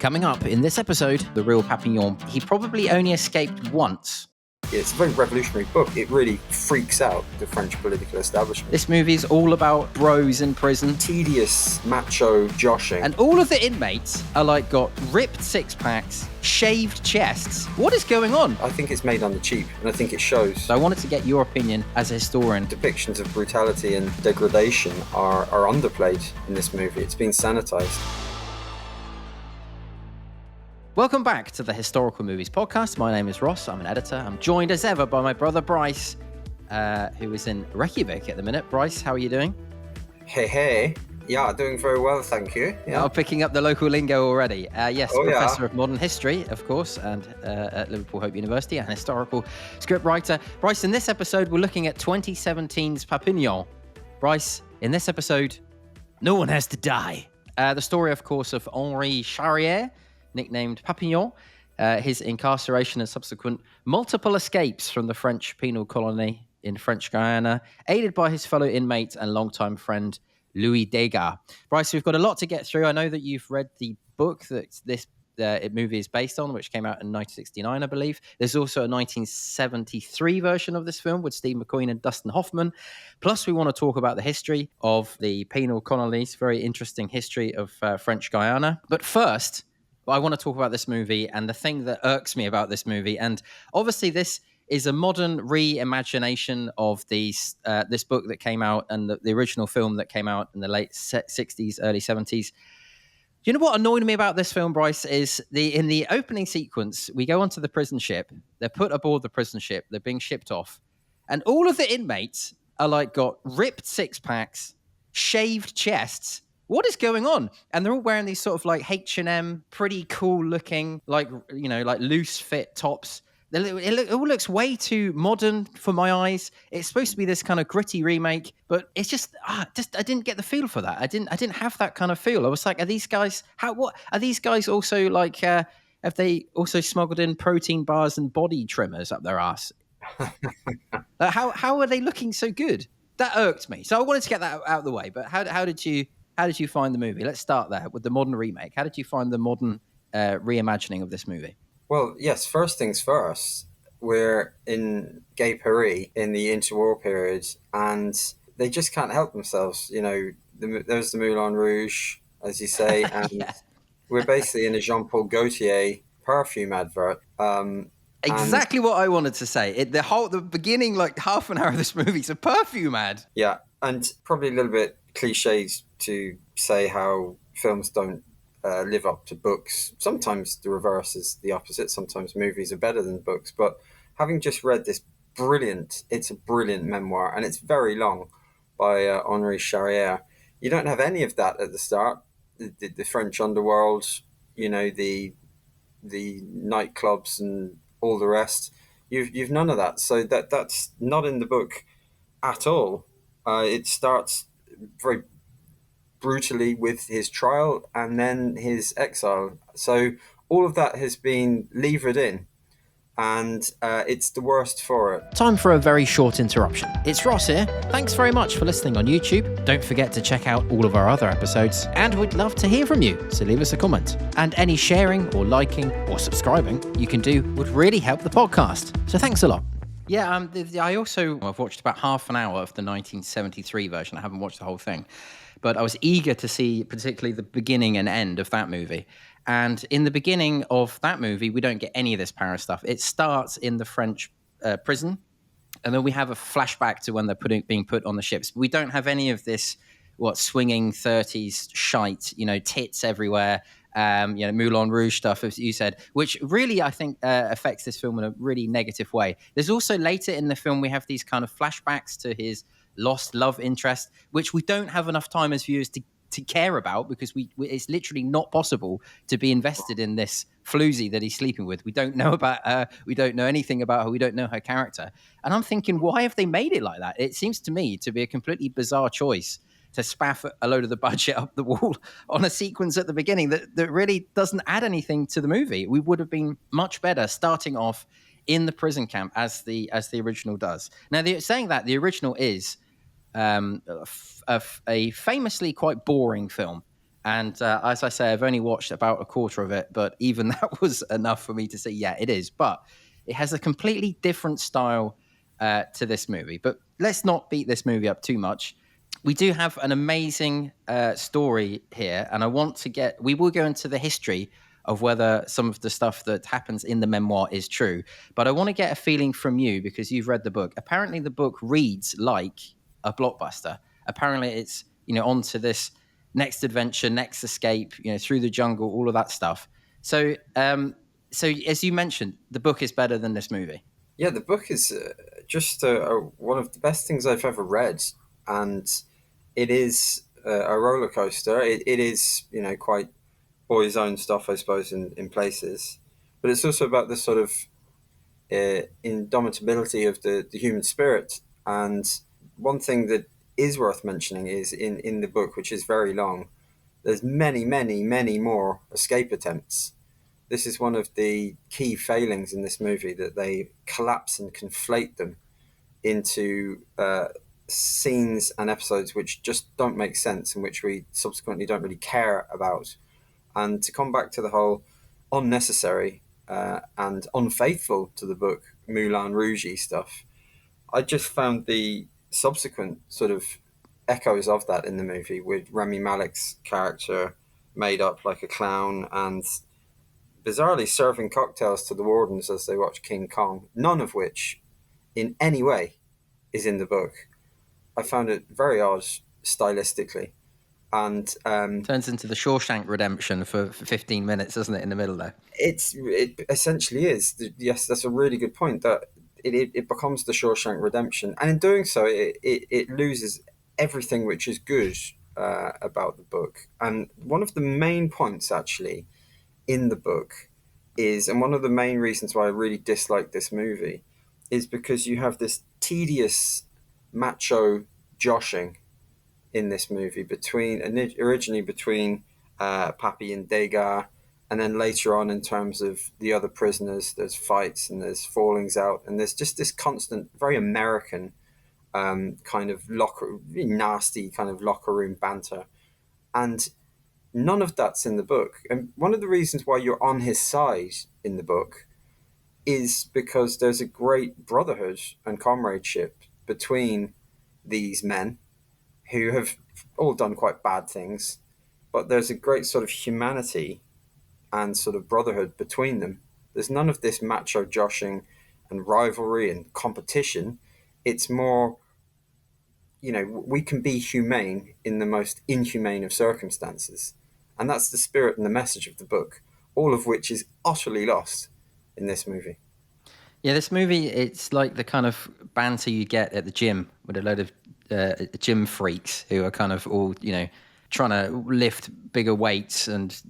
Coming up in this episode, the real Papillon, he probably only escaped once. It's a very revolutionary book. It really freaks out the French political establishment. This movie is all about bros in prison. Tedious, macho joshing. And all of the inmates are got ripped six-packs, shaved chests. What is going on? I think it's made on the cheap, and I think it shows. So I wanted to get your opinion as a historian. Depictions of brutality and degradation are underplayed in this movie. It's been sanitized. Welcome back to the Historical Movies Podcast. My name is Ross. I'm an editor. I'm joined as ever by my brother Bryce, who is in Reykjavik at the minute. Bryce, how are you doing? Hey. Yeah, doing very well, thank you. Yeah. Oh, picking up the local lingo already. Yes, Professor of Modern History, of course, and at Liverpool Hope University, and historical script writer. Bryce, in this episode, we're looking at 2017's Papillon. Bryce, in this episode, no one has to die. The story, of course, of Henri Charrière, nicknamed Papillon, his incarceration and subsequent multiple escapes from the French penal colony in French Guiana, aided by his fellow inmate and longtime friend, Louis Dega. Bryce, we've got a lot to get through. I know that you've read the book that this movie is based on, which came out in 1969, I believe. There's also a 1973 version of this film with Steve McQueen and Dustin Hoffman. Plus, we want to talk about the history of the penal colonies, very interesting history of French Guiana. But first, I want to talk about this movie and the thing that irks me about this movie. And obviously, this is a modern reimagination of this book that came out and the original film that came out in the late 60s, early 70s. You know what annoyed me about this film, Bryce, is in the opening sequence, we go onto the prison ship. They're put aboard the prison ship. They're being shipped off. And all of the inmates are got ripped six-packs, shaved chests. What is going on? And they're all wearing these sort of H&M, pretty cool looking, loose fit tops. It all looks way too modern for my eyes. It's supposed to be this kind of gritty remake, but it's just I didn't get the feel for that. I didn't have that kind of feel. I was like, are these guys also have they also smuggled in protein bars and body trimmers up their ass? How are they looking so good? That irked me. So I wanted to get that out of the way. But how did you find the movie? Let's start there with the modern remake. How did you find the modern reimagining of this movie? Well, yes, first things first, we're in Gay Paris in the interwar period, and they just can't help themselves. You know, there's the Moulin Rouge, as you say, and yeah. We're basically in a Jean-Paul Gaultier perfume advert. Exactly what I wanted to say. The beginning, half an hour of this movie is a perfume ad. Yeah, and probably a little bit cliches to say how films don't live up to books. Sometimes the reverse is the opposite. Sometimes movies are better than books. But having just read this it's a brilliant memoir, and it's very long, by Henri Charrière. You don't have any of that at the start. The French underworld, the nightclubs and all the rest. You've none of that. So that's not in the book at all. It starts very brutally with his trial and then his exile. So all of that has been levered in, and it's the worst for it. Time for a very short interruption. It's Ross here. Thanks very much for listening on YouTube. Don't forget to check out all of our other episodes, and we'd love to hear from you, so leave us a comment. And any sharing or liking or subscribing you can do would really help the podcast. So thanks a lot. Yeah, I've watched about half an hour of the 1973 version. I haven't watched the whole thing. But I was eager to see particularly the beginning and end of that movie. And in the beginning of that movie, we don't get any of this Paris stuff. It starts in the French prison, and then we have a flashback to when they're being put on the ships. We don't have any of this, swinging 30s shite, tits everywhere, Moulin Rouge stuff, as you said, which really, I think, affects this film in a really negative way. There's also later in the film, we have these kind of flashbacks to his lost love interest, which we don't have enough time as viewers to care about, because it's literally not possible to be invested in this floozy that he's sleeping with. We don't know about her. We don't know anything about her. We don't know her character. And I'm thinking, why have they made it like that? It seems to me to be a completely bizarre choice to spaff a load of the budget up the wall on a sequence at the beginning that really doesn't add anything to the movie. We would have been much better starting off in the prison camp as the original does. Now, saying that, the original is a famously quite boring film. And as I say, I've only watched about a quarter of it, but even that was enough for me to say, yeah, it is. But it has a completely different style to this movie. But let's not beat this movie up too much. We do have an amazing story here, and we will go into the history of whether some of the stuff that happens in the memoir is true. But I want to get a feeling from you, because you've read the book. Apparently, the book reads like a blockbuster. Apparently, it's, on to this next adventure, next escape, through the jungle, all of that stuff. So, so as you mentioned, the book is better than this movie. Yeah, the book is just one of the best things I've ever read, and it is a roller coaster. It is, quite boys' own stuff, I suppose, in places, but it's also about the sort of indomitability of the human spirit. And one thing that is worth mentioning is in the book, which is very long, there's many, many, many more escape attempts. This is one of the key failings in this movie, that they collapse and conflate them into scenes and episodes which just don't make sense, and which we subsequently don't really care about. And to come back to the whole unnecessary and unfaithful to the book Moulin Rouge stuff, I just found the subsequent sort of echoes of that in the movie, with Rami Malek's character made up like a clown and bizarrely serving cocktails to the wardens as they watch King Kong, none of which in any way is in the book. I found it very odd stylistically. And turns into the Shawshank Redemption for 15 minutes, doesn't it, in the middle there? It essentially is. Yes, that's a really good point, that it becomes the Shawshank Redemption. And in doing so, it loses everything which is good about the book. And one of the main points, actually, in the book is, and one of the main reasons why I really dislike this movie, is because you have this tedious macho joshing in this movie originally between Papillon and Dega, and then later on in terms of the other prisoners. There's fights and there's fallings out, and there's just this constant, very American kind of nasty kind of locker room banter, and none of that's in the book. And one of the reasons why you're on his side in the book is because there's a great brotherhood and comradeship between these men who have all done quite bad things, but there's a great sort of humanity and sort of brotherhood between them. There's none of this macho joshing and rivalry and competition. It's more, we can be humane in the most inhumane of circumstances. And that's the spirit and the message of the book, all of which is utterly lost in this movie. Yeah, this movie, it's like the kind of banter you get at the gym with a load of gym freaks who are kind of all, trying to lift bigger weights and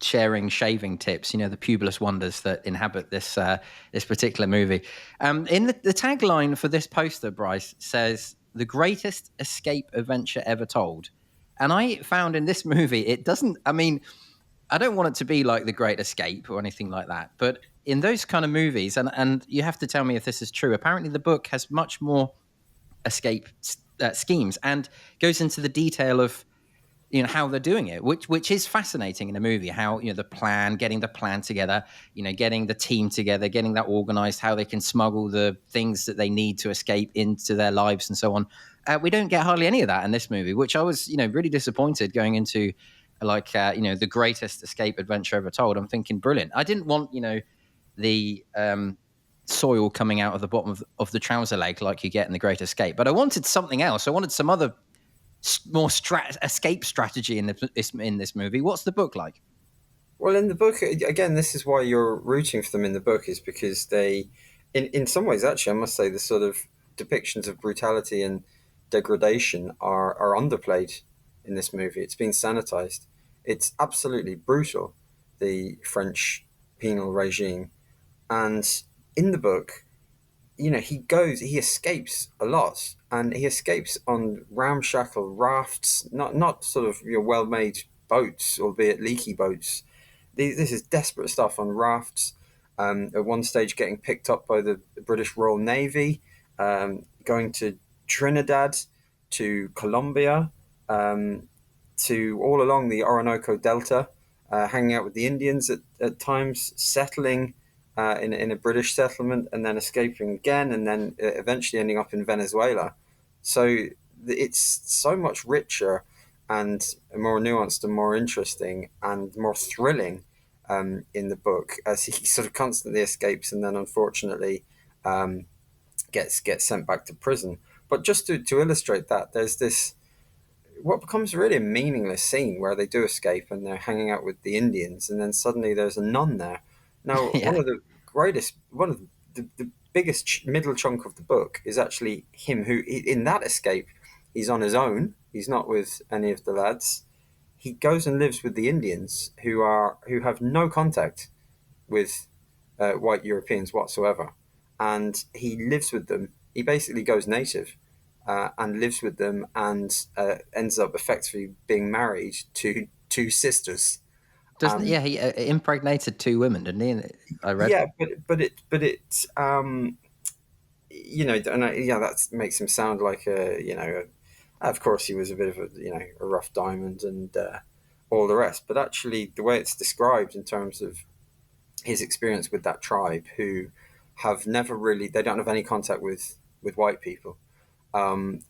sharing shaving tips, the pubulous wonders that inhabit this particular movie. In the tagline for this poster, Bryce, says, "The greatest escape adventure ever told." And I found in this movie, it doesn't, I don't want it to be like The Great Escape or anything like that, but in those kind of movies, and you have to tell me if this is true, apparently the book has much more escape schemes and goes into the detail of how they're doing it, which is fascinating in a movie. How getting the plan together, getting the team together, getting that organized, how they can smuggle the things that they need to escape into their lives and so on. We don't get hardly any of that in this movie, which I was really disappointed going into. The greatest escape adventure ever told. I'm thinking brilliant. I didn't want the soil coming out of the bottom of the trouser leg like you get in The Great Escape, but I wanted something else. I wanted some other more escape strategy in this movie. What's the book like? Well, in the book, again, this is why you're rooting for them in the book, is because they, in some ways, actually, I must say, the sort of depictions of brutality and degradation are underplayed in this movie. It's been sanitized. It's absolutely brutal, the French penal regime. And in the book, he escapes a lot, and he escapes on ramshackle rafts, not sort of well-made boats, albeit leaky boats. This is desperate stuff on rafts. At one stage, getting picked up by the British Royal Navy, going to Trinidad, to Colombia, to all along the Orinoco Delta, hanging out with the Indians at times, settling in a British settlement, and then escaping again, and then eventually ending up in Venezuela. So it's so much richer and more nuanced and more interesting and more thrilling in the book, as he sort of constantly escapes and then unfortunately gets sent back to prison. But just to illustrate that, there's this what becomes really a meaningless scene where they do escape and they're hanging out with the Indians, and then suddenly there's a nun there. Now, Yeah. one of the biggest middle chunk of the book is actually him, who in that escape, he's on his own. He's not with any of the lads. He goes and lives with the Indians, who have no contact with white Europeans whatsoever, and he lives with them. He basically goes native and lives with them, and ends up effectively being married to two sisters. Doesn't he impregnated 2 women, didn't he? I read. Yeah, but that makes him sound like of course he was a bit of a rough diamond and all the rest. But actually, the way it's described in terms of his experience with that tribe, who they don't have any contact with white people, of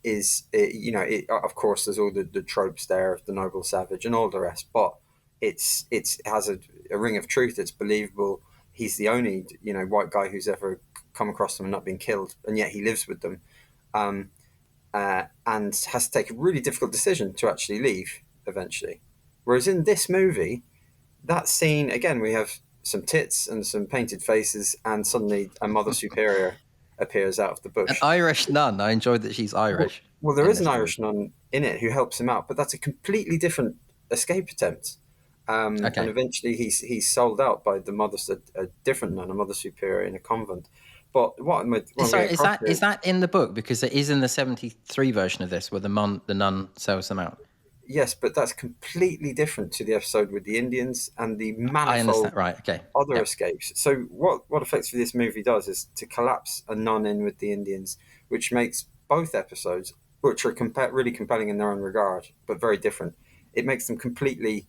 course there's all the tropes there of the noble savage and all the rest, but it has a ring of truth. It's believable. He's the only white guy who's ever come across them and not been killed, and yet he lives with them, and has to take a really difficult decision to actually leave eventually. Whereas in this movie, that scene again, we have some tits and some painted faces, and suddenly a Mother Superior appears out of the bush. An Irish nun. I enjoyed that she's Irish. Well, there is an Irish nun in it who helps him out, but that's a completely different escape attempt. And eventually he's sold out by the mother, a different nun, a Mother Superior in a convent. But is that in the book? Because it is in the 73 version of this where the nun sells them out. Yes, but that's completely different to the episode with the Indians and the manifold other escapes. So what effectively this movie does is to collapse a nun in with the Indians, which makes both episodes, which are really compelling in their own regard, but very different. It makes them completely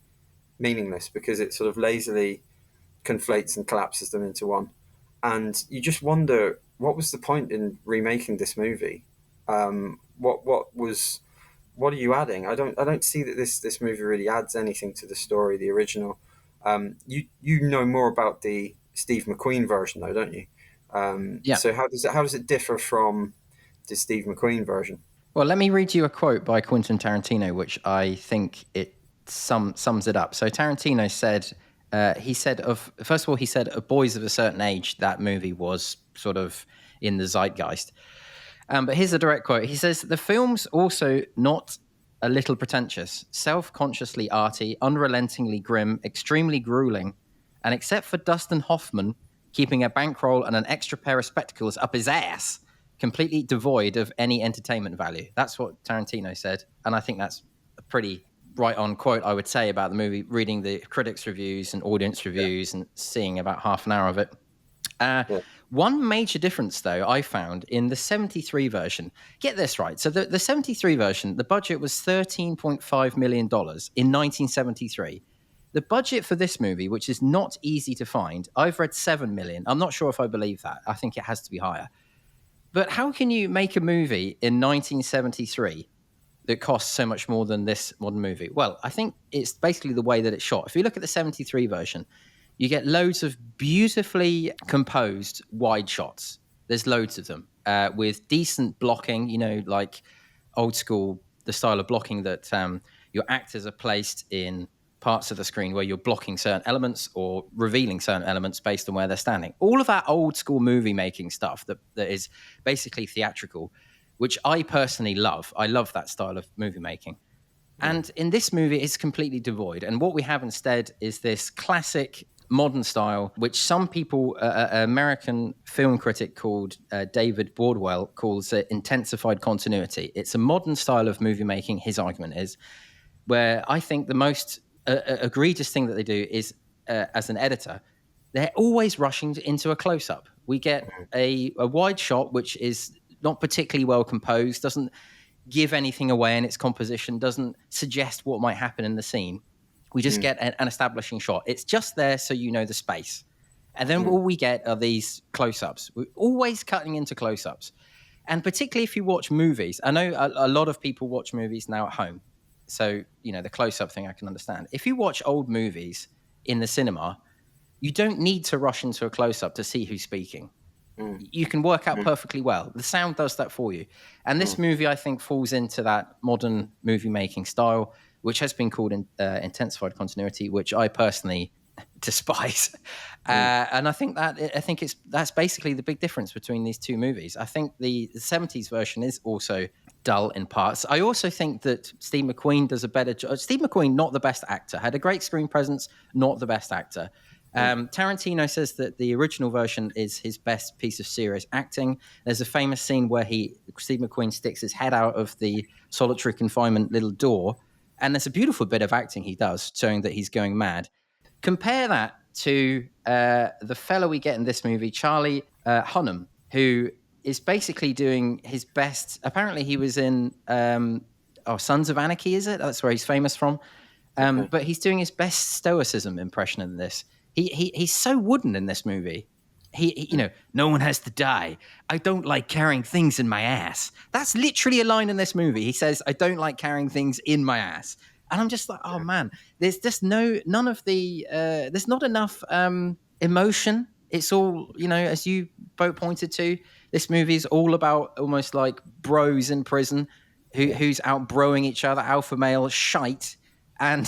meaningless because it sort of lazily conflates and collapses them into one. And you just wonder, what was the point in remaking this movie? What are you adding? I don't see that this movie really adds anything to the story, the original. You know more about the Steve McQueen version though, don't you? So how does it differ from the Steve McQueen version? Well, let me read you a quote by Quentin Tarantino, which I think it sums it up. So Tarantino said, first of all, he said of Boys of a Certain Age, that movie was sort of in the zeitgeist. But here's a direct quote. He says, "The film's also not a little pretentious, self-consciously arty, unrelentingly grim, extremely grueling, and except for Dustin Hoffman keeping a bankroll and an extra pair of spectacles up his ass, completely devoid of any entertainment value." That's what Tarantino said. And I think that's a pretty right-on quote, I would say, about the movie, reading the critics' reviews and audience reviews and seeing about half an hour of it. One major difference, though, I found in the 73 version. Get this right. So the 73 version, the budget was $13.5 million in 1973. The budget for this movie, which is not easy to find, I've read 7 million. I'm not sure if I believe that. I think it has to be higher. But how can you make a movie in 1973 that costs so much more than this modern movie? Well, I think it's basically the way that it's shot. If you look at the 73 version, you get loads of beautifully composed wide shots. There's loads of them with decent blocking, like old school, the style of blocking that your actors are placed in parts of the screen where you're blocking certain elements or revealing certain elements based on where they're standing. All of that old school movie making stuff that is basically theatrical, which I personally love. I love that style of movie making. And in this movie, it's completely devoid. And what we have instead is this classic modern style, which some people, an American film critic called David Bordwell calls intensified continuity. It's a modern style of movie making, his argument is, where I think the most egregious thing that they do is, as an editor, they're always rushing into a close-up. We get a wide shot, which is not particularly well composed, doesn't give anything away, and its composition doesn't suggest what might happen in the scene. We just get an establishing shot. It's just there so you know the space. And then all we get are these close-ups. We're always cutting into close-ups. And particularly if you watch movies, I know a lot of people watch movies now at home. So, the close-up thing I can understand. If you watch old movies in the cinema, you don't need to rush into a close-up to see who's speaking. You can work out perfectly well. The sound does that for you. And this movie, I think, falls into that modern movie-making style, which has been called intensified continuity, which I personally despise. And I think that's basically the big difference between these two movies. I think the 70s version is also dull in parts. I also think that Steve McQueen does a better job. Steve McQueen, not the best actor, had a great screen presence, not the best actor. Tarantino says that the original version is his best piece of serious acting. There's a famous scene where Steve McQueen sticks his head out of the solitary confinement little door, and there's a beautiful bit of acting he does, showing that he's going mad. Compare that to the fellow we get in this movie, Charlie Hunnam, who is basically doing his best. Apparently, he was in Sons of Anarchy, is it? That's where he's famous from. But he's doing his best stoicism impression in this. He's so wooden in this movie. No one has to die. I don't like carrying things in my ass. That's literally a line in this movie. He says, I don't like carrying things in my ass. And I'm just like, oh man, there's just there's not enough emotion. It's all, as you both pointed to, this movie is all about almost like bros in prison who's out broing each other, alpha male shite. And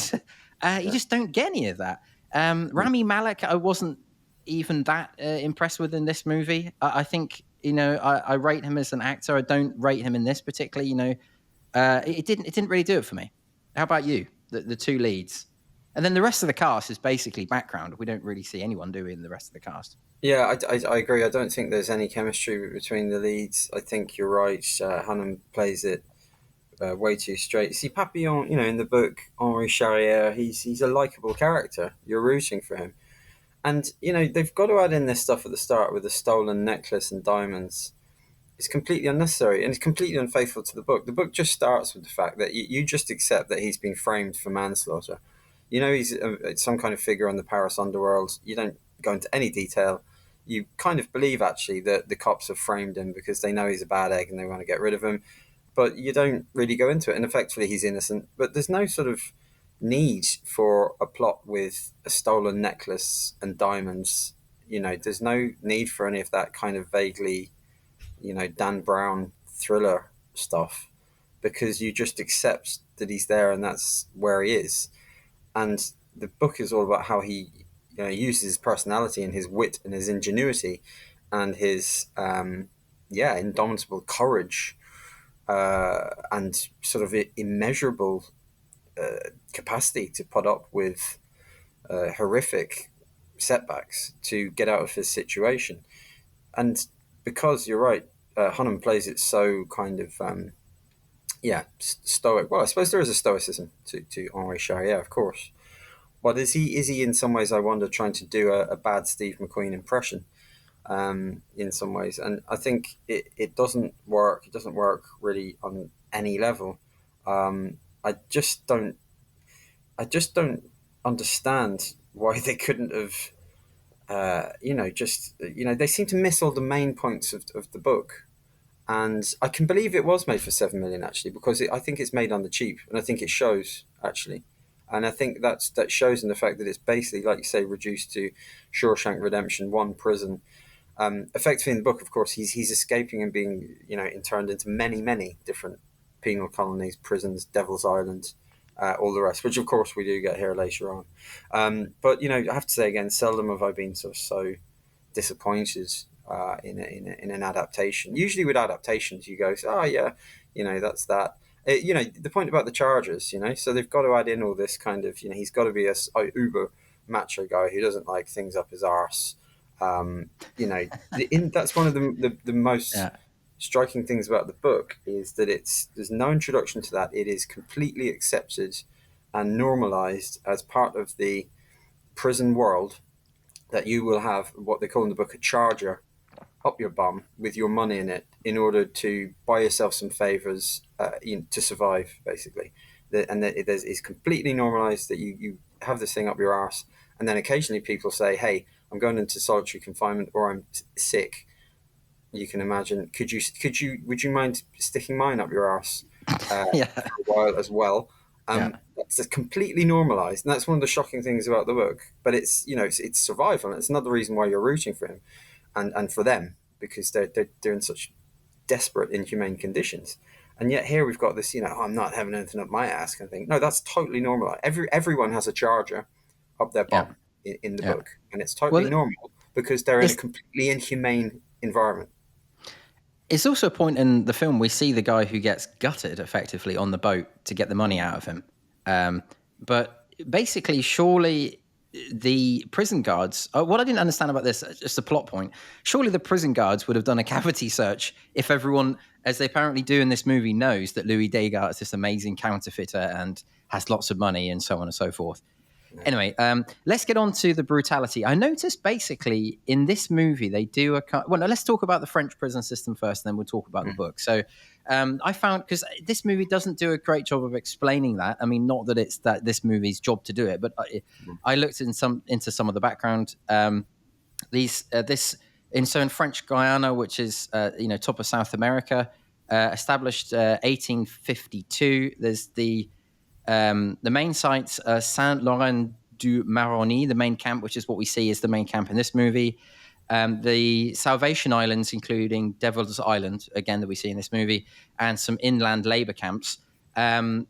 you just don't get any of that. Rami Malek, I wasn't even that impressed with in this movie. I think, I rate him as an actor. I don't rate him in this particularly, it didn't really do it for me. How about you, the two leads? And then the rest of the cast is basically background. We don't really see anyone doing the rest of the cast. Yeah, I agree. I don't think there's any chemistry between the leads. I think you're right. Hunnam plays it way too straight. See, Papillon, in the book, Henri Charrière, he's a likable character. You're rooting for him. And, they've got to add in this stuff at the start with the stolen necklace and diamonds. It's completely unnecessary and it's completely unfaithful to the book. The book just starts with the fact that you just accept that he's been framed for manslaughter. He's some kind of figure on the Paris underworld. You don't go into any detail. You kind of believe, actually, that the cops have framed him because they know he's a bad egg and they want to get rid of him. But you don't really go into it. And effectively, he's innocent. But there's no sort of need for a plot with a stolen necklace and diamonds. There's no need for any of that kind of vaguely, Dan Brown thriller stuff, because you just accept that he's there and that's where he is. And the book is all about how he uses his personality and his wit and his ingenuity and his indomitable courage and sort of immeasurable capacity to put up with horrific setbacks to get out of his situation. And because you're right, Hunnam plays it so kind of stoic. Well, I suppose there is a stoicism to Henri Charrière, of course. But is he in some ways, I wonder, trying to do a bad Steve McQueen impression in some ways? And I think it doesn't work. It doesn't work really on any level. I just don't understand why they couldn't have they seem to miss all the main points of the book. And I can believe it was made for $7 million, actually, because I think it's made on the cheap, and I think it shows, actually. And I think that shows in the fact that it's basically, like you say, reduced to Shawshank Redemption, one prison. Effectively in the book, of course, he's escaping and being interned into many, many different penal colonies, prisons, Devil's Island, all the rest, which of course we do get here later on. But I have to say again, seldom have I been sort of so disappointed in an adaptation. Usually with adaptations, you go, oh yeah, that's that. The point about the Chargers, so they've got to add in all this kind of, he's got to be a uber macho guy who doesn't like things up his arse. That's one of the most striking things about the book is that there's no introduction to that. It is completely accepted and normalized as part of the prison world that you will have what they call in the book a charger, up your bum with your money in it in order to buy yourself some favors, to survive, basically. It's completely normalized that you have this thing up your arse. And then occasionally people say, hey, I'm going into solitary confinement or I'm sick. You can imagine, would you mind sticking mine up your arse Yeah. for a while as well? Yeah. That's completely normalized. And that's one of the shocking things about the book. But it's survival. And it's another reason why you're rooting for him and for them, because they're in such desperate, inhumane conditions. And yet here we've got this, oh, I'm not having anything up my ass kind of thing. No, that's totally normal. Everyone has a charger up their Yeah. bum in the Yeah. book, and it's totally Well, normal because they're in a completely inhumane environment. it's also a point in the film we see the guy who gets gutted effectively on the boat to get the money out of him. But basically, surely the prison guards, what I didn't understand about this, just a plot point, surely the prison guards would have done a cavity search if everyone, as they apparently do in this movie, knows that Louis Dega is this amazing counterfeiter and has lots of money and so on and so forth. Anyway, let's get on to the brutality. I noticed basically in this movie they do well. Let's talk about the French prison system first, and then we'll talk about the book. So I found, because this movie doesn't do a great job of explaining that. I mean, not that it's that this movie's job to do it, but I looked into some of the background. In French Guiana, which is top of South America, established 1852. There's the main sites are Saint Laurent du Maroni, the main camp, which is what we see as the main camp in this movie. The Salvation Islands, including Devil's Island, again, that we see in this movie, and some inland labor camps. Half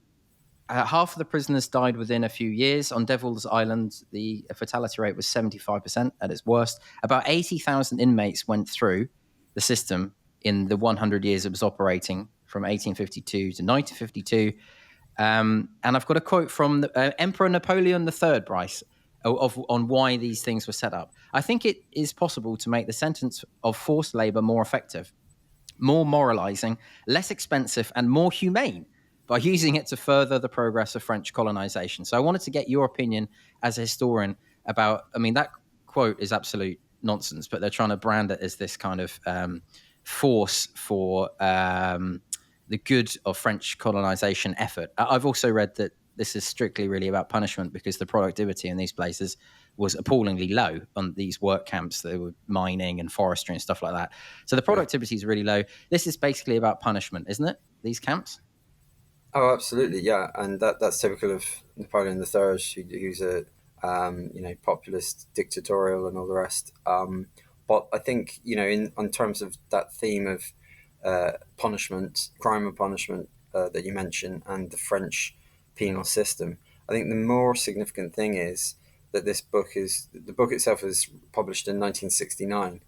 of the prisoners died within a few years. On Devil's Island, the fatality rate was 75% at its worst. About 80,000 inmates went through the system in the 100 years it was operating from 1852 to 1952. And I've got a quote from Emperor Napoleon III, Bryce, on why these things were set up. I think it is possible to make the sentence of forced labor more effective, more moralizing, less expensive, and more humane by using it to further the progress of French colonization. So I wanted to get your opinion as a historian about, I mean, that quote is absolute nonsense, but they're trying to brand it as this kind of force for the good of French colonization effort. I've also read that this is strictly really about punishment because the productivity in these places was appallingly low on these work camps. They were mining and forestry and stuff like that. So the productivity is really low. This is basically about punishment, isn't it? These camps? Oh, absolutely, yeah, and that's typical of Napoleon III, who's a populist, dictatorial, and all the rest. But I think in terms of that theme of punishment, crime and punishment that you mentioned, and the French penal system, I think the more significant thing is that the book itself is published in 1969.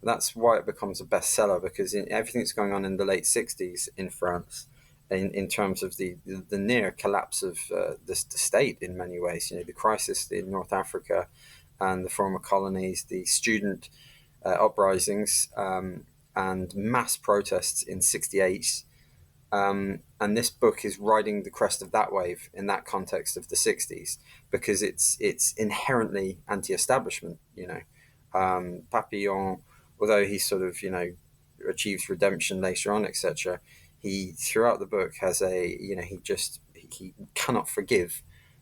That's why it becomes a bestseller, because everything that's going on in the late 60s in France, in terms of the near collapse of the state in many ways, the crisis in North Africa and the former colonies, the student uprisings, and mass protests in 68. And this book is riding the crest of that wave in that context of the 60s, because it's inherently anti-establishment. Papillon, although he sort of achieves redemption later on, etc., he throughout the book has he cannot forgive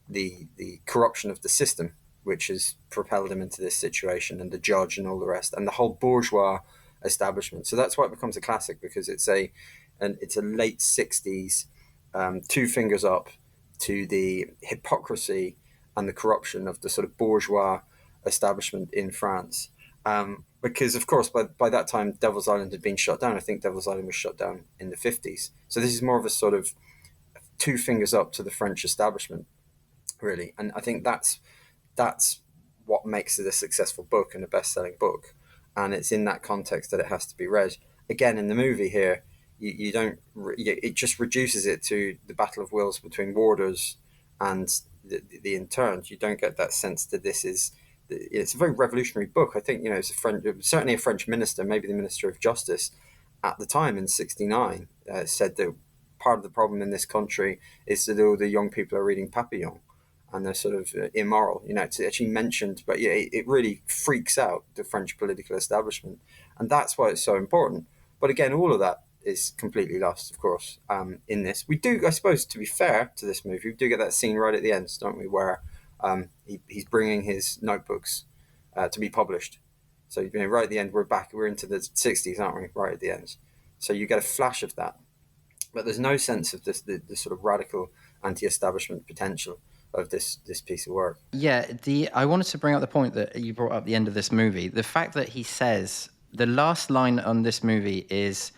the corruption of the system, which has propelled him into this situation, and the judge and all the rest, and the whole bourgeois establishment. So that's why it becomes a classic, because it's a late 60s, two fingers up to the hypocrisy and the corruption of the sort of bourgeois establishment in France. Because, of course, by that time, Devil's Island had been shut down. I think Devil's Island was shut down in the 50s. So this is more of a sort of two fingers up to the French establishment, really. And I think that's what makes it a successful book and a best-selling book. And it's in that context that it has to be read. Again, in the movie here, you don't. It just reduces it to the battle of wills between warders and the interns. You don't get that sense that this is. It's a very revolutionary book. I think it's certainly a French minister, maybe the Minister of Justice, at the time in '69, said that part of the problem in this country is that all the young people are reading Papillon, and they're sort of immoral. It's actually mentioned, but yeah, it really freaks out the French political establishment, and that's why it's so important. But again, all of that is completely lost, of course, in this. We do, I suppose, to be fair to this movie, we do get that scene right at the end, don't we, where he's bringing his notebooks to be published. So right at the end, we're into the 60s, aren't we? Right at the end. So you get a flash of that. But there's no sense of this, the sort of radical anti-establishment potential of this piece of work. Yeah, I wanted to bring up the point that you brought up at the end of this movie. The fact that he says, the last line on this movie is,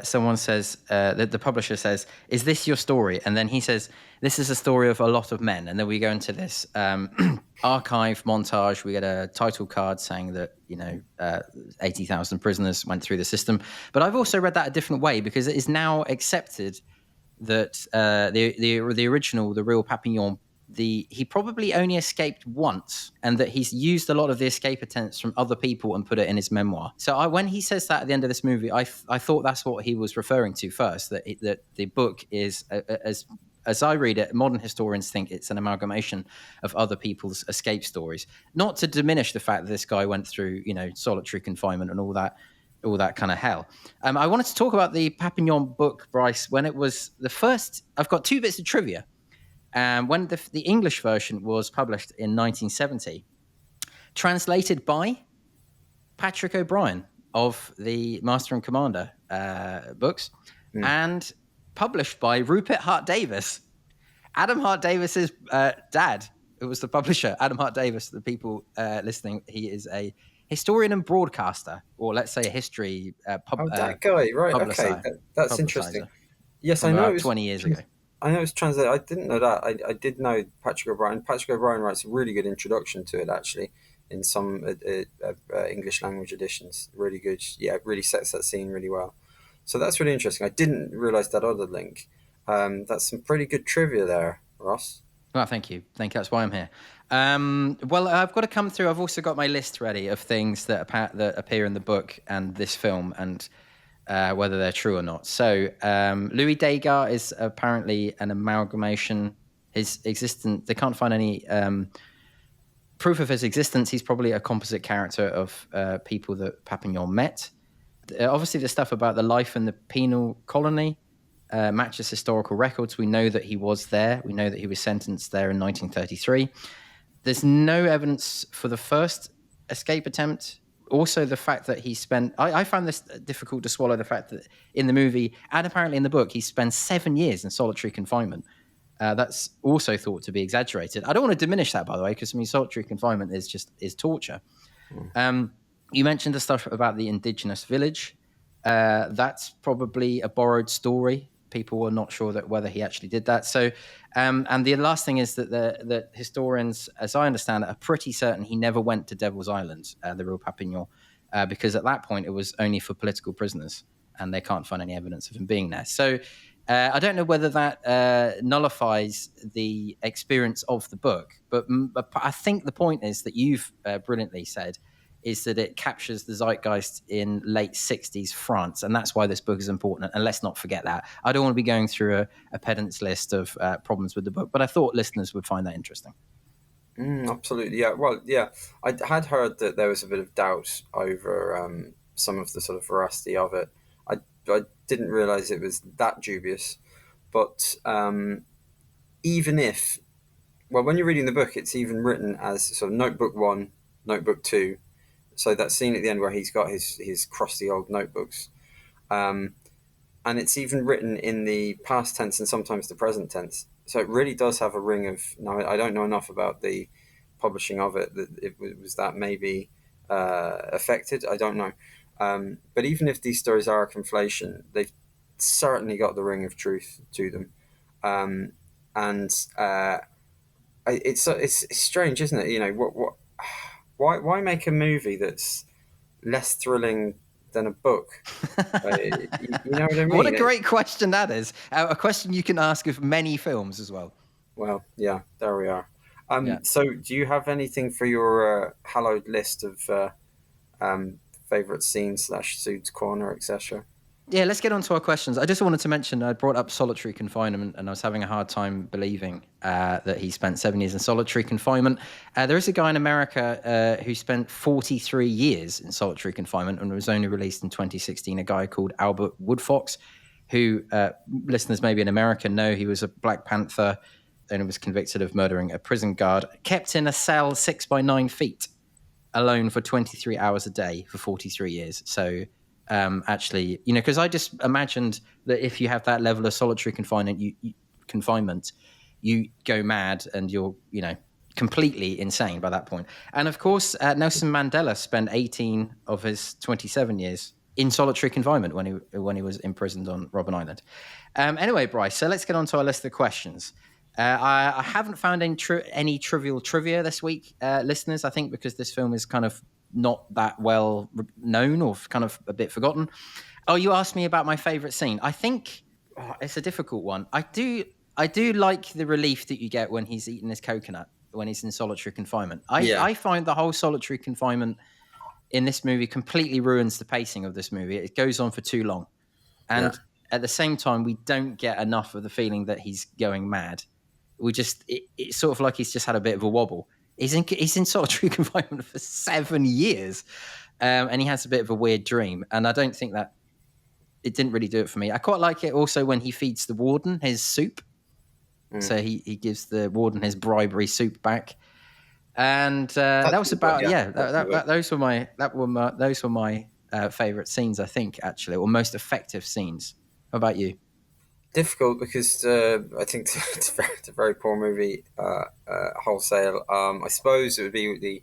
someone says, the publisher says, "Is this your story?" And then he says, "This is a story of a lot of men." And then we go into this archive montage. We get a title card saying that 80,000 prisoners went through the system. But I've also read that a different way, because it is now accepted that the original, the real Papillon, he probably only escaped once, and that he's used a lot of the escape attempts from other people and put it in his memoir. So when he says that at the end of this movie, I thought that's what he was referring to first, that the book is, as I read it, modern historians think it's an amalgamation of other people's escape stories. Not to diminish the fact that this guy went through, solitary confinement and all that kind of hell. I wanted to talk about the Papillon book, Bryce, when it was the first. I've got two bits of trivia. When the English version was published in 1970, translated by Patrick O'Brian of the Master and Commander books, and published by Rupert Hart-Davis. Adam Hart-Davis's dad, who was the publisher. Adam Hart-Davis, the people listening, he is a historian and broadcaster, or let's say a history that guy, right? Okay, that's interesting. Yes, I know. It was 20 years ago. I know it's translated. I didn't know that. I did know Patrick O'Brian. Patrick O'Brian writes a really good introduction to it, actually, in some English language editions. Really good. Yeah, it really sets that scene really well. So that's really interesting. I didn't realise that other link. That's some pretty good trivia there, Ross. Well, thank you. That's why I'm here. Well, I've got to come through. I've also got my list ready of things that appear in the book and this film, and whether they're true or not. So Louis Dega is apparently an amalgamation. His existence, they can't find any proof of his existence. He's probably a composite character of people that Papillon met. Obviously, the stuff about the life in the penal colony matches historical records. We know that he was there. We know that he was sentenced there in 1933. There's no evidence for the first escape attempt. Also, the fact that he spent... I found this difficult to swallow, the fact that in the movie, and apparently in the book, he spent 7 years in solitary confinement. That's also thought to be exaggerated. I don't want to diminish that, by the way, because solitary confinement is torture. You mentioned the stuff about the indigenous village. That's probably a borrowed story. People were not sure whether he actually did that. So, and the last thing is that the historians, as I understand it, are pretty certain he never went to Devil's Island, the real Papillon, because at that point it was only for political prisoners, and they can't find any evidence of him being there. So, I don't know whether that nullifies the experience of the book, but I think the point is that you've brilliantly said is that it captures the zeitgeist in late 60s France, and that's why this book is important. And let's not forget that. I don't want to be going through a pedant's list of problems with the book, but I thought listeners would find that interesting. Absolutely, yeah. Well, yeah, I had heard that there was a bit of doubt over some of the sort of veracity of it. I didn't realise it was that dubious, but even if, well, when you're reading the book, it's even written as sort of notebook 1, notebook 2. So that scene at the end where he's got his crusty old notebooks, and it's even written in the past tense and sometimes the present tense. So it really does have a ring of. Now, I don't know enough about the publishing of it. That it was that maybe affected. I don't know. But even if these stories are a conflation, they've certainly got the ring of truth to them, and it's strange, isn't it? What. Why make a movie that's less thrilling than a book? You know what I mean? What a great question that is. A question you can ask of many films as well. Well, yeah, there we are. So do you have anything for your hallowed list of favourite scenes / Sood's Corner, etc.? Yeah, let's get on to our questions. I just wanted to mention I brought up solitary confinement, and I was having a hard time believing that he spent 7 years in solitary confinement. There is a guy in America who spent 43 years in solitary confinement and was only released in 2016, a guy called Albert Woodfox, who listeners maybe in America know he was a Black Panther and was convicted of murdering a prison guard, kept in a cell 6 by 9 feet alone for 23 hours a day for 43 years. So actually, because I just imagined that if you have that level of solitary confinement, you go mad and you're, completely insane by that point. And of course, Nelson Mandela spent 18 of his 27 years in solitary confinement when he was imprisoned on Robben Island. Anyway, Bryce, so let's get on to our list of questions. I haven't found any trivial trivia this week, listeners, I think because this film is kind of not that well known or kind of a bit forgotten. Oh, you asked me about my favorite scene. I think it's a difficult one. I do like the relief that you get when he's eating his coconut when he's in solitary confinement. I find the whole solitary confinement in this movie completely ruins the pacing of this movie. It goes on for too long. And at the same time, we don't get enough of the feeling that he's going mad. It's sort of like he's just had a bit of a wobble. He's in solitary confinement for 7 years, and he has a bit of a weird dream. And I don't think that it didn't really do it for me. I quite like it also when he feeds the warden his soup. So he gives the warden his bribery soup back, and that was about those were my favorite scenes, I think, actually, or most effective scenes. How about you? Difficult because I think it's a very poor movie wholesale. I suppose it would be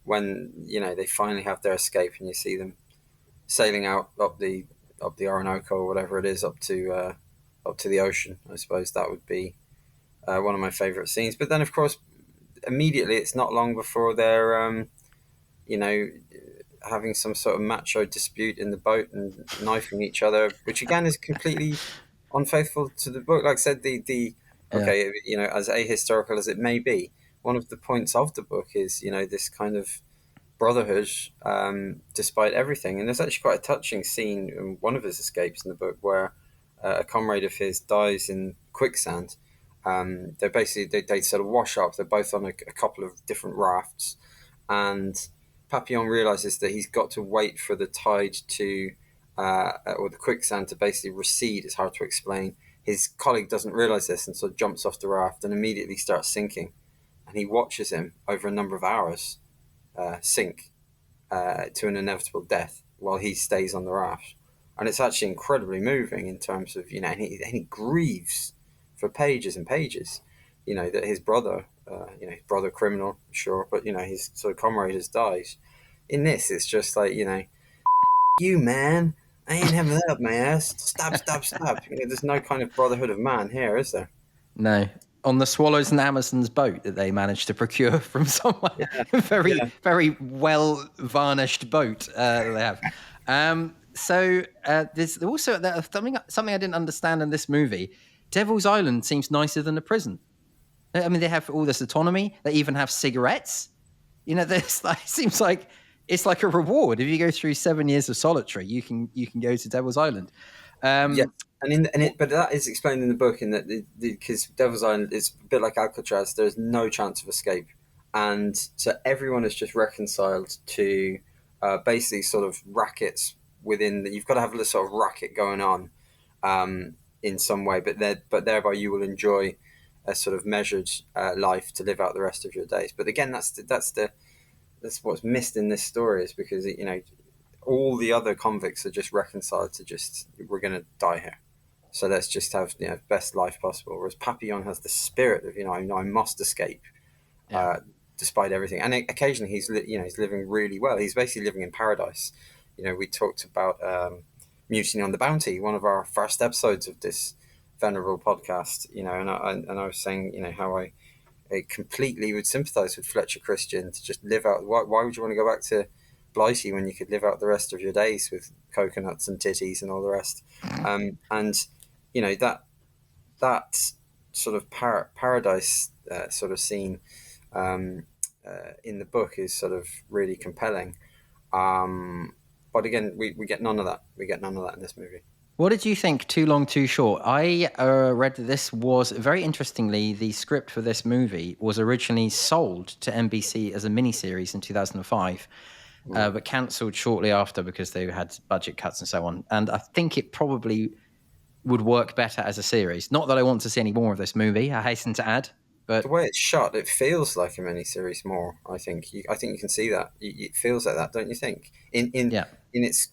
when they finally have their escape and you see them sailing out up the Orinoco or whatever it is up to the ocean. I suppose that would be one of my favorite scenes. But then, of course, immediately it's not long before they're having some sort of macho dispute in the boat and knifing each other, which again is completely unfaithful to the book. Like I said, okay, as ahistorical as it may be, one of the points of the book is this kind of brotherhood despite everything. And there's actually quite a touching scene in one of his escapes in the book where a comrade of his dies in quicksand. They're basically they sort of wash up. They're both on a couple of different rafts, and Papillon realizes that he's got to wait for the tide to or the quicksand to basically recede. It's hard to explain. His colleague doesn't realize this and so jumps off the raft and immediately starts sinking. And he watches him over a number of hours sink to an inevitable death while he stays on the raft. And it's actually incredibly moving in terms of, and he grieves for pages and pages, that his brother, his brother criminal, sure, but, his sort of comrade has died. In this, it's just like, you, man. I ain't having that up my ass. Stab. There's no kind of brotherhood of man here, is there? No. On the Swallows and Amazons boat that they managed to procure from someone. Very well varnished boat they have. So there's also something I didn't understand in this movie. Devil's Island seems nicer than a prison. I mean, they have all this autonomy. They even have cigarettes. It seems like it's like a reward. If you go through 7 years of solitary, you can go to Devil's Island. But that is explained in the book in that because Devil's Island is a bit like Alcatraz. There's no chance of escape, and so everyone is just reconciled to basically sort of rackets within. You've got to have a sort of racket going on in some way, but thereby you will enjoy a sort of measured life to live out the rest of your days. But again, that's what's missed in this story, is because all the other convicts are just reconciled to just, we're going to die here, so let's just have best life possible. Whereas Papillon has the spirit of I must escape, despite everything. And occasionally he's living really well. He's basically living in paradise. We talked about Mutiny on the Bounty, one of our first episodes of this venerable podcast. And I was saying how I completely would sympathise with Fletcher Christian to just live out. Why would you want to go back to Blighty when you could live out the rest of your days with coconuts and titties and all the rest? And that sort of paradise sort of scene in the book is sort of really compelling. But again, we get none of that. We get none of that in this movie. What did you think? Too long, too short. I read that this was very interestingly. The script for this movie was originally sold to NBC as a miniseries in 2005, but cancelled shortly after because they had budget cuts and so on. And I think it probably would work better as a series. Not that I want to see any more of this movie, I hasten to add. But the way it's shot, it feels like a miniseries more. I think you can see that. It feels like that, don't you think? In its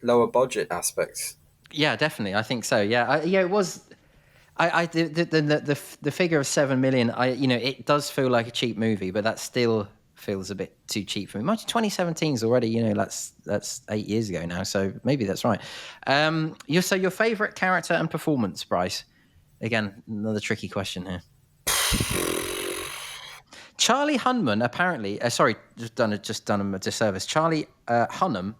lower budget aspects. Yeah, definitely. I think so. Yeah, it was. The figure of 7 million. It does feel like a cheap movie, but that still feels a bit too cheap for me. Much 2017 is already. That's 8 years ago now. So maybe that's right. Your favorite character and performance, Bryce? Again, another tricky question here. Charlie Hunnam apparently. Just done him a disservice. Charlie Hunnam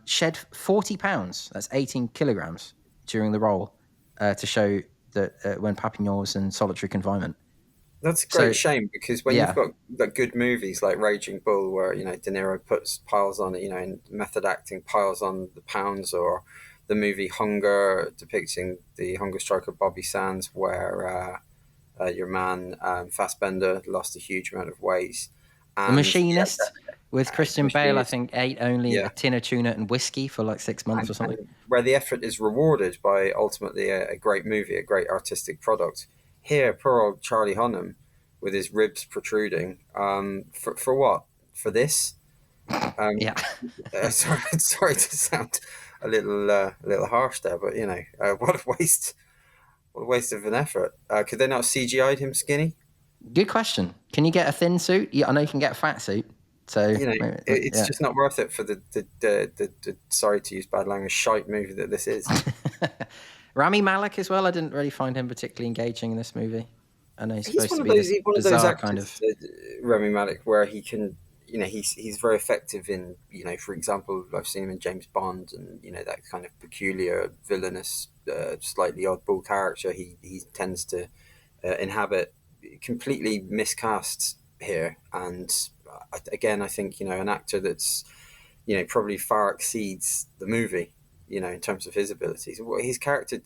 shed 40 pounds. That's 18 kilograms during the role to show that when Papillon was in solitary confinement. That's a great shame because when you've got good movies like Raging Bull, where De Niro piles on, in method acting piles on the pounds, or the movie Hunger depicting the hunger strike of Bobby Sands, where your man Fassbender lost a huge amount of weight. And, The Machinist with Christian Bale, I think, ate only a tin of tuna and whiskey for like 6 months or something. Where the effort is rewarded by ultimately a great movie, a great artistic product. Here, poor old Charlie Hunnam with his ribs protruding. For what? For this? Sorry to sound a little harsh there, but what a waste! What a waste of an effort. Could they not CGI'd him skinny? Good question. Can you get a thin suit? Yeah, I know you can get a fat suit. So it's just not worth it for the sorry to use bad language, shite movie that this is. Rami Malek as well. I didn't really find him particularly engaging in this movie. I know he's one of those actors, kind of Rami Malek, where he can, he's very effective in, for example, I've seen him in James Bond, and that kind of peculiar villainous, slightly oddball character he tends to inhabit. Completely miscast here, and again, I think an actor that's probably far exceeds the movie, in terms of his abilities. His character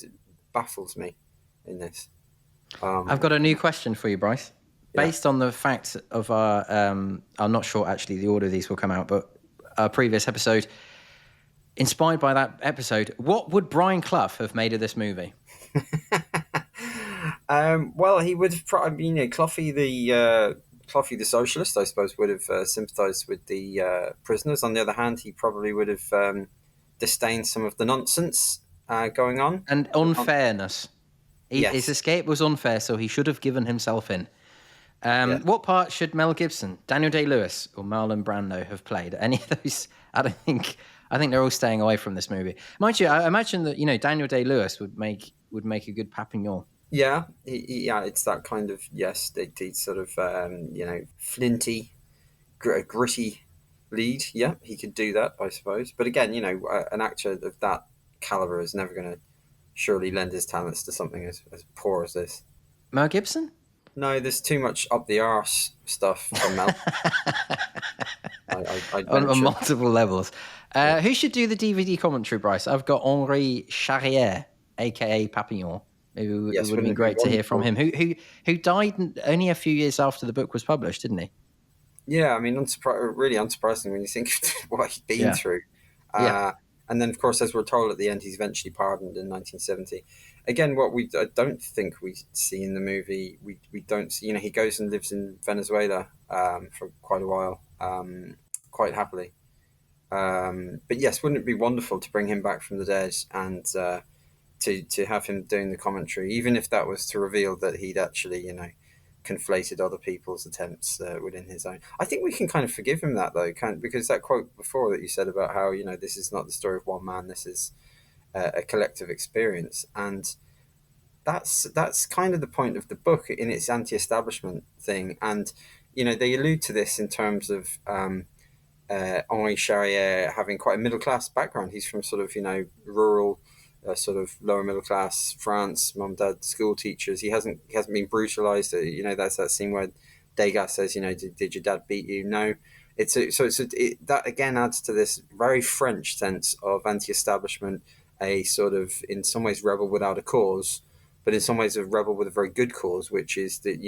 baffles me in this. I've got a new question for you, Bryce. Based on the fact of our, I'm not sure actually the order these will come out, but our previous episode, inspired by that episode, what would Brian Clough have made of this movie? Well, he would have probably, Cloughy the socialist, I suppose, would have sympathised with the prisoners. On the other hand, he probably would have disdained some of the nonsense going on. And unfairness. His escape was unfair, so he should have given himself in. What part should Mel Gibson, Daniel Day-Lewis, or Marlon Brando have played? Any of those? I think they're all staying away from this movie. Mind you, I imagine that Daniel Day-Lewis would make a good Papillon. Yeah, it's that kind of they sort of flinty, gritty lead. Yeah, he could do that, I suppose. But again, an actor of that caliber is never going to surely lend his talents to something as poor as this. Mel Gibson? No, there's too much up the arse stuff from Mel. on multiple levels. Who should do the DVD commentary, Bryce? I've got Henri Charrière, aka Papillon. It would have been great to hear from him. Who died only a few years after the book was published, didn't he? Yeah, I mean, really unsurprising when you think of what he'd been through. And then, of course, as we're told at the end, he's eventually pardoned in 1970. Again, what I don't think we see in the movie, we don't see, he goes and lives in Venezuela for quite a while, quite happily. But yes, wouldn't it be wonderful to bring him back from the dead and to have him doing the commentary, even if that was to reveal that he'd actually, conflated other people's attempts within his own. I think we can kind of forgive him that, though, because that quote before that you said about how, this is not the story of one man, this is a collective experience. And that's kind of the point of the book in its anti-establishment thing. And, they allude to this in terms of Henri Charrière having quite a middle-class background. He's from sort of, rural, sort of lower middle class France, mum, dad, school teachers. He hasn't been brutalized. That's that scene where Degas says, did your dad beat you? No. That again adds to this very French sense of anti-establishment a sort of, in some ways, rebel without a cause, but in some ways a rebel with a very good cause, which is that,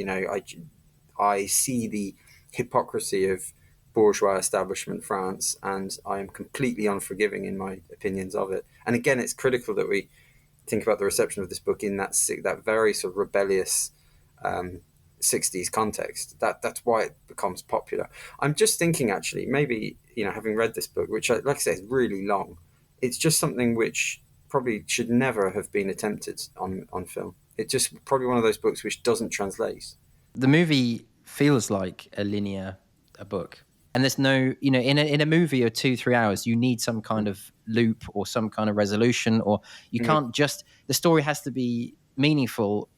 I see the hypocrisy of bourgeois establishment France, and I am completely unforgiving in my opinions of it. And again, it's critical that we think about the reception of this book in that very sort of rebellious 60s context. That's why it becomes popular. I'm just thinking, actually, maybe, having read this book, which, like I say, is really long, it's just something which probably should never have been attempted on film. It's just probably one of those books which doesn't translate. The movie feels like a book. And there's no, in a movie of 2-3 hours, you need some kind of loop or some kind of resolution, or you can't the story has to be meaningful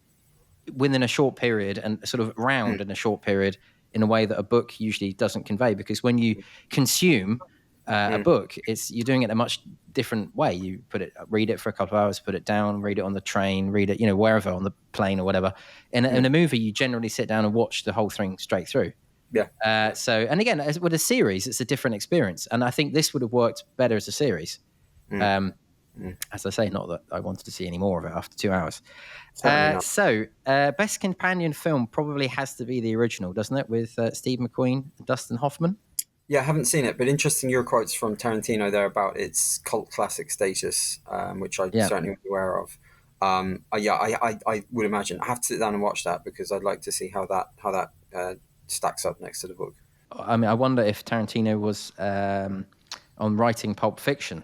within a short period and sort of round in a short period in a way that a book usually doesn't convey. Because when you consume a book, you're doing it in a much different way. You read it for a couple of hours, put it down, read it on the train, read it, wherever, on the plane or whatever. In a movie, you generally sit down and watch the whole thing straight through. Yeah. And again, with a series, it's a different experience. And I think this would have worked better as a series. As I say, not that I wanted to see any more of it after 2 hours. Best companion film probably has to be the original, doesn't it? With Steve McQueen and Dustin Hoffman. Yeah, I haven't seen it, but interesting your quotes from Tarantino there about its cult classic status, which I certainly was aware of. I would imagine I have to sit down and watch that because I'd like to see how that stacks up next to the book. I mean, I wonder if Tarantino was on writing Pulp Fiction,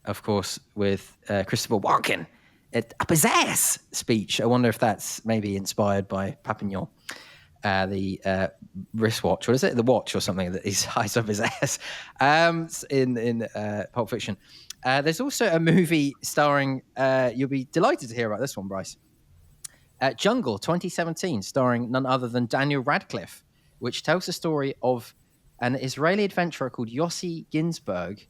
of course, with Christopher Walken, up his ass speech. I wonder if that's maybe inspired by Papillon, the wristwatch. What is it? The watch or something that he's hides up his ass in Pulp Fiction. There's also a movie starring, you'll be delighted to hear about this one, Bryce. Jungle 2017, starring none other than Daniel Radcliffe, which tells the story of an Israeli adventurer called Yossi Ginsberg.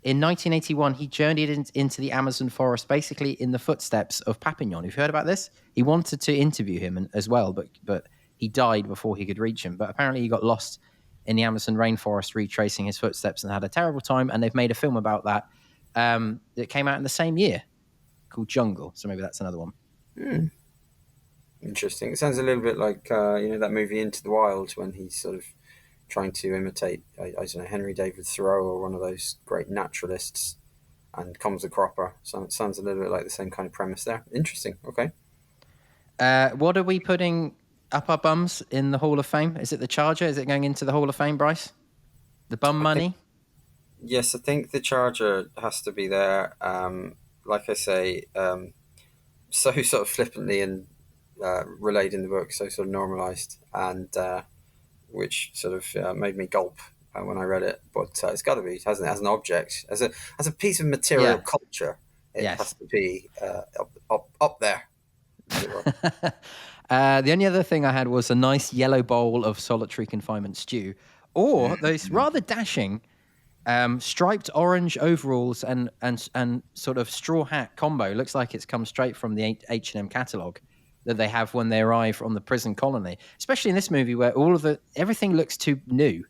In 1981, he journeyed into the Amazon forest, basically in the footsteps of Papillon. You've heard about this? He wanted to interview him as well, but he died before he could reach him. But apparently he got lost in the Amazon rainforest, retracing his footsteps, and had a terrible time. And they've made a film about that that came out in the same year called Jungle. So maybe that's another one. Interesting. It sounds a little bit like that movie Into the Wild, when he's sort of trying to imitate I don't know, Henry David Thoreau or one of those great naturalists, and comes a cropper. So it sounds a little bit like the same kind of premise there. Interesting. Okay. What are we putting up our bums in the Hall of Fame? Is it the Charger? Is it going into the Hall of Fame, Bryce? The bum money? Yes, I think the Charger has to be there. Like I say, so sort of flippantly and relayed in the book, so sort of normalized, and which sort of made me gulp when I read it. But it's got to be, hasn't it? As an object, as a piece of material culture, it has to be up there. The only other thing I had was a nice yellow bowl of solitary confinement stew, or those rather dashing striped orange overalls and sort of straw hat combo. Looks like it's come straight from the H&M catalogue that they have when they arrive on the prison colony, especially in this movie where everything looks too new.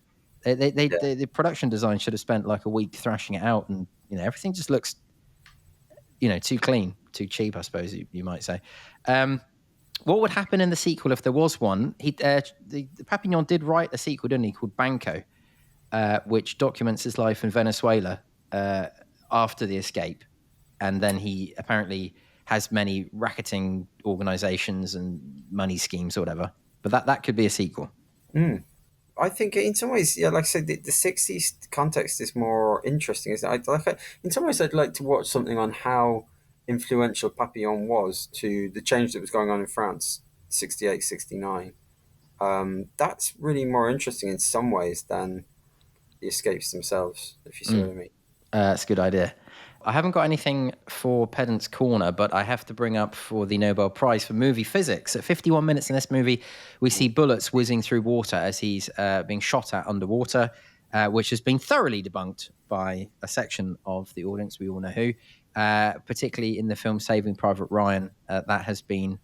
The production design should have spent like a week thrashing it out, and everything just looks too clean, too cheap, I suppose you might say. What would happen in the sequel if there was one? The Papillon did write a sequel, didn't he, called Banco, which documents his life in Venezuela after the escape, and then he apparently has many racketing organizations and money schemes or whatever. But that could be a sequel. I think in some ways, like I said, the 60s context is more interesting. In some ways, I'd like to watch something on how influential Papillon was to the change that was going on in France, 68, 69. That's really more interesting in some ways than the escapes themselves, if you see what I mean. That's a good idea. I haven't got anything for Pedant's Corner, but I have to bring up for the Nobel Prize for movie physics. At 51 minutes in this movie, we see bullets whizzing through water as he's being shot at underwater, which has been thoroughly debunked by a section of the audience, we all know who, particularly in the film Saving Private Ryan. That has been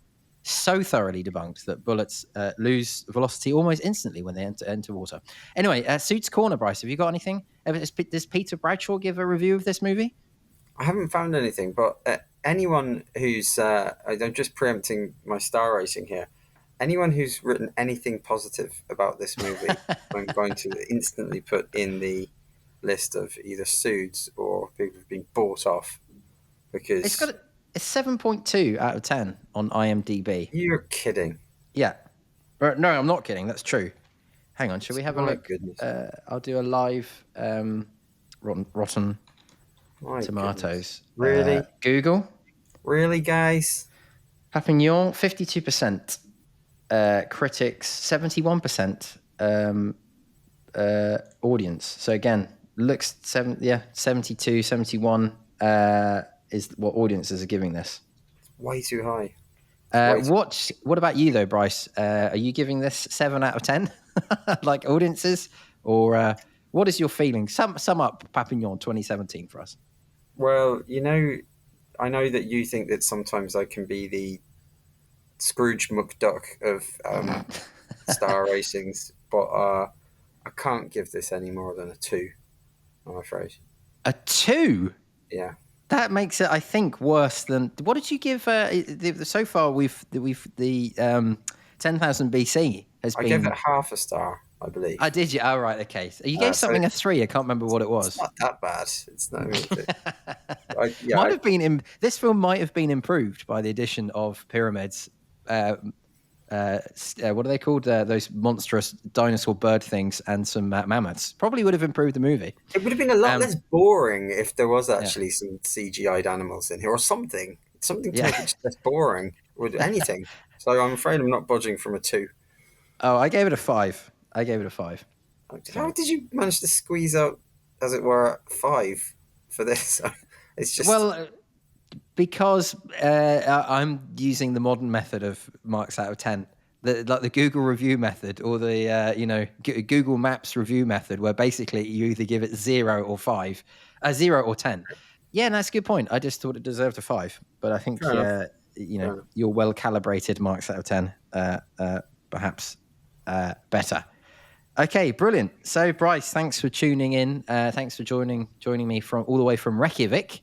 so thoroughly debunked that bullets lose velocity almost instantly when they enter water. Anyway, Suits Corner, Bryce, have you got anything? Does Peter Bradshaw give a review of this movie? I haven't found anything, but anyone who's I'm just preempting my star rating here. Anyone who's written anything positive about this movie, I'm going to instantly put in the list of either suits or people who've been bought off, because It's got a 7.2 out of 10 on IMDb. You're kidding. Yeah. No, I'm not kidding. That's true. Hang on. Should we have a look? Goodness. I'll do a live Rotten My Tomatoes. Goodness. Really? Google. Really, guys? Papillon, 52%. Critics, 71%. Audience. So again, looks 72, 71 is what audiences are giving this. Way too high. What about you though, Bryce? Are you giving this 7 out of 10 like audiences, or what is your feeling? Sum up Papillon 2017 for us. Well, I know that you think that sometimes I can be the Scrooge McDuck of star ratings, but I can't give this any more than a 2, I'm afraid. A 2? Yeah. That makes it, I think, worse than. What did you give? So far, the 10,000 BC has been. I gave it half a star, I believe. I did. Oh, right. Okay. So you gave something a 3. I can't remember what it was. It's not that bad. It's not. Might have been. This film might have been improved by the addition of pyramids. What are they called? Those monstrous dinosaur bird things and some mammoths. Probably would have improved the movie. It would have been a lot less boring if there was actually some CGI'd animals in here or something. Something to make it just less boring. Would anything. So I'm afraid I'm not budging from a 2. Oh, I gave it a 5. How did you manage to squeeze out, as it were, 5 for this? It's just because I'm using the modern method of marks out of 10, like the Google review method, or the Google Maps review method, where basically you either give it 0 or 5, 0 or 10. Yeah, that's a good point. I just thought it deserved a 5, but I think your well calibrated marks out of 10 perhaps better. Okay, brilliant. So Bryce, thanks for tuning in. Thanks for joining me from all the way from Reykjavik.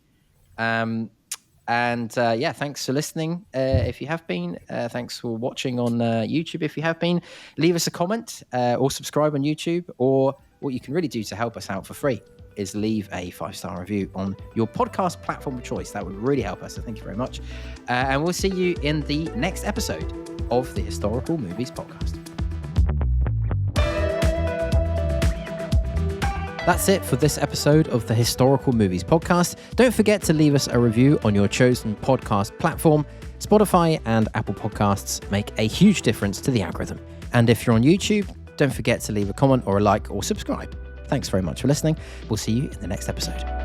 Thanks for listening. If you have been, thanks for watching on YouTube. If you have been, leave us a comment or subscribe on YouTube. Or what you can really do to help us out for free is leave a 5-star review on your podcast platform of choice. That would really help us. So thank you very much. And we'll see you in the next episode of the Historical Movies Podcast. That's it for this episode of the Historical Movies Podcast. Don't forget to leave us a review on your chosen podcast platform. Spotify and Apple Podcasts make a huge difference to the algorithm. And if you're on YouTube, don't forget to leave a comment or a like or subscribe. Thanks very much for listening. We'll see you in the next episode.